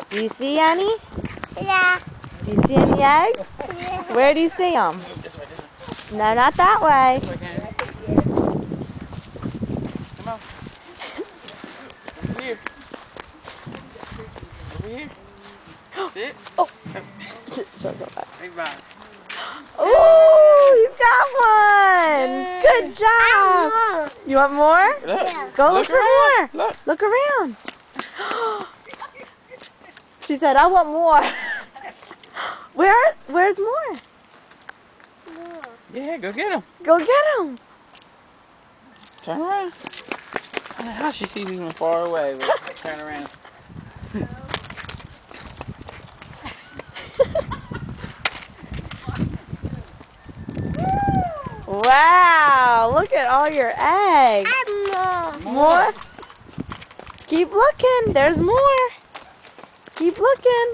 Do you see any? Yeah. Do you see any eggs? Yeah. Where do you see them? This way, this way. No, not that way. This way, Candy. Come on. Over here. Over here. Sit. Oh. Hey, bye. Oh, you got one. Yay. Good job. You want more? Look. Yeah. Go look for more. Look. Look around. She said, I want more. Where's more? Yeah, go get him. Go get them. Turn around. I don't know how she sees these from far away, but turn around. Wow, look at all your eggs. More? Keep looking. There's more. Keep looking.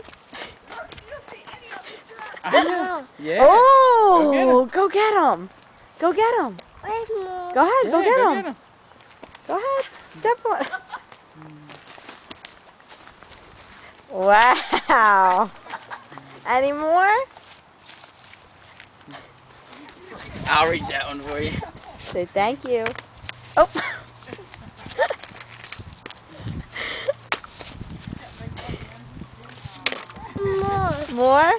I know. Yeah. Oh, go get them. Go get them. Where's more? Go ahead, go Yeah, get go them. get him. Go ahead. Step on. Wow. Any more? I'll reach that one for you. Say thank you. Oh. More. More?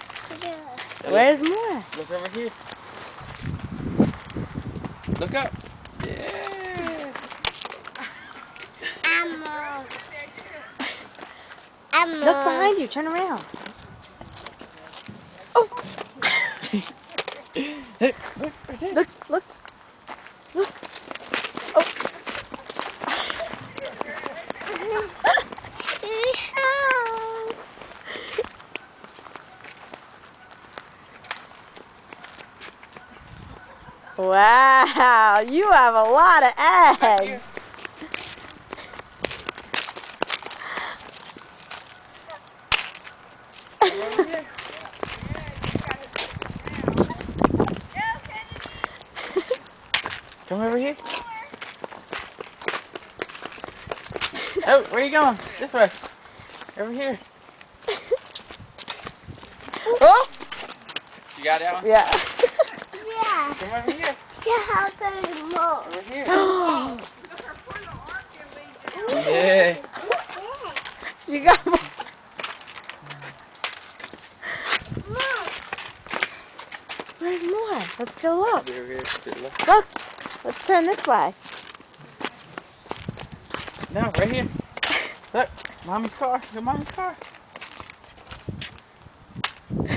Yeah. Where's more? Look over here. Look up. Yeah. More. Look behind you. Turn around. Oh. Look, right there. Look, look. Look. Oh. Wow, you have a lot of eggs. Come over here. Oh, where are you going? This way. Over here. Oh, You got that one? yeah. Yeah. Come over here. Yeah, there's more. Over here. Yeah. You got more. Where's more? Let's go look. Over here. Look. Look. Let's turn this way. No, right here. Look. Mommy's car. Look at Mommy's car.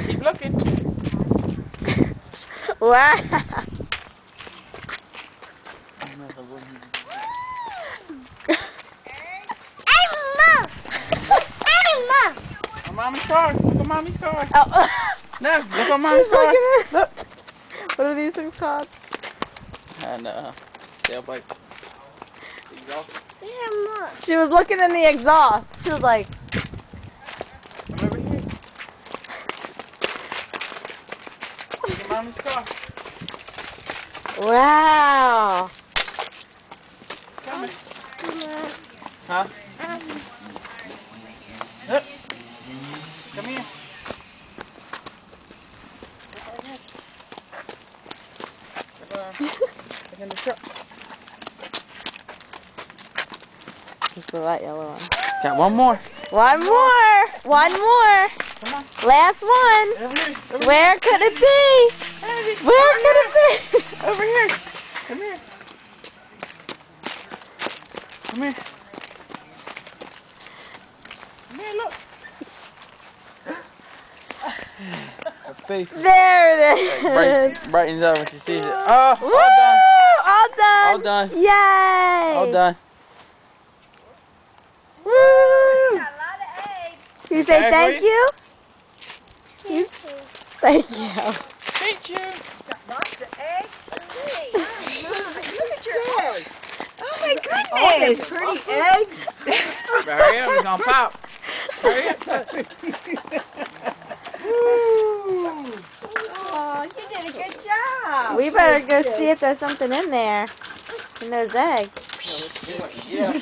Keep looking. Wow. Mommy's car. Look at Mommy's car. Oh. No, look at Mommy's She's car. looking at it. Look. What are these things called? And tailpipe. Exhaust. She was looking in the exhaust. She was like, Come over here. Look at Mommy's car. wow. Come here. Huh? Look. Come here. Look in the truck. Just for that yellow one. Got one more. One more. One more. Come on. Last one. Over here. Over Where could it be? Where could it be? here. Over here. Come here. Come here. Come here, look. Her face There it is. brightens up when she sees it. Oh, Woo! all done. All done. All done. Yay. All done. Woo! A lot of eggs. Can you say Okay, thank you? Thank you. Thank you. Lots of eggs. Let's see. Look at your eggs. Oh my goodness. Oh, they're pretty eggs. Hurry up, it's gonna pop. Hurry up. Oh, you did a good job. We better go see if there's something in there. In those eggs. Yeah,